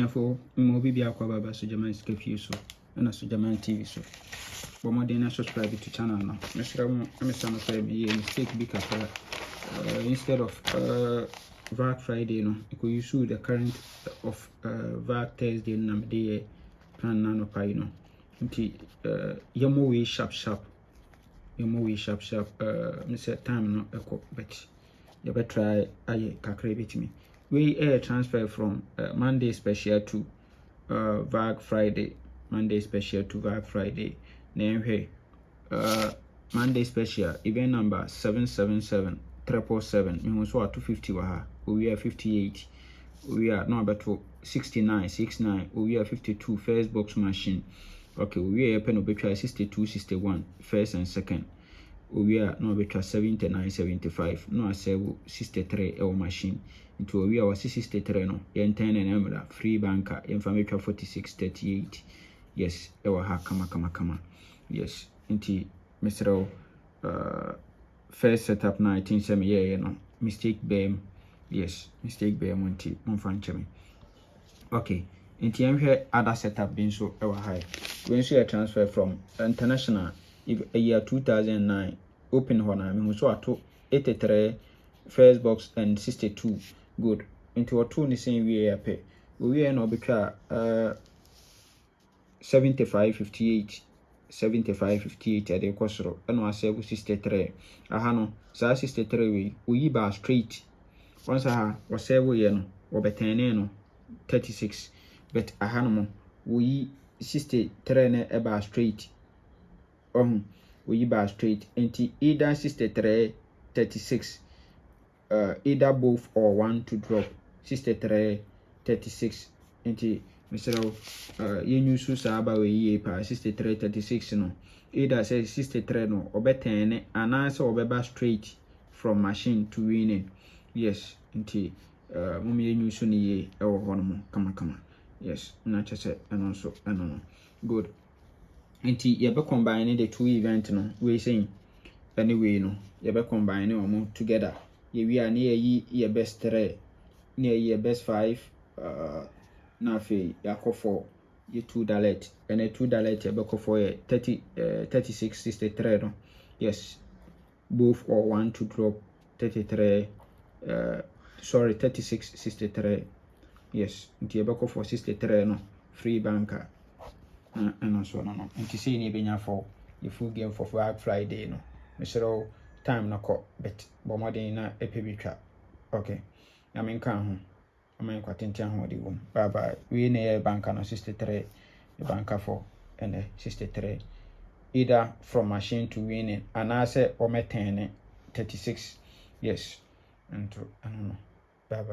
for Mobi Aquaba Sujaman Skip so and a Sujaman TV so. But more than subscribe to channel now. Mr. Mistake big instead of VAT Friday, you could use the current of VAT Thursday day plan nano pino. Yamo sharp. Mr. Time no echo, but you better try I calculate me. We air transfer from Monday special to VAG Friday. Monday special to VAG Friday. Name here. Monday special event number 777-777. You must want 250 waha. We are 58. We are no about 69. We are 52 first box machine. Okay, we are pen obetry 62-61 first and second. We are no better 79-75. No I say 63 our machine. Into we are 63 no. Yen 10 and emra free banker. Information 46-38. Yes, our ha kama. Yes, into Mr. First setup 1970 you know. Mistake BM. Yes, mistake BM monty monfanchemi. Okay. Into I'm here other setup being so our high. When she transfer from international a year 2009 open honor me so ato 83 first box and 62 good into a two the same way pay we are no betwa 75-58 at the kosoro and was 63 aha no sa 63 we ba straight once aha was say we no obetene no 36 but aha no we 63 na eba straight we bar straight into either 63 36 either both or one to drop 63 36 into Mr. You Susaba we pa 63 36 no either say 63 no or better and answer or bar straight from machine to winning. Yes, into mummy you suni or one kama. Yes, not just and also and good. Nti yebe combine the two event no we saying anyway no yebe combine them together we are near ye best 3 near ye best 5 na fe yako 4 ye 2 dalet and a 2 dalet yebe ko for 30 36 63 no yes both or one to drop 33 36 63 yes nti yebe ko for 63 no free banker and also no and to see any benya for the full game for Black Friday no Mr. time no call but bomadi na epebitwa okay I mean kan ho I mean kwatentia ho de wom bye we na banker no 63 the banker for and 63 either from machine to winning and I say o 36 yes and I don't know bye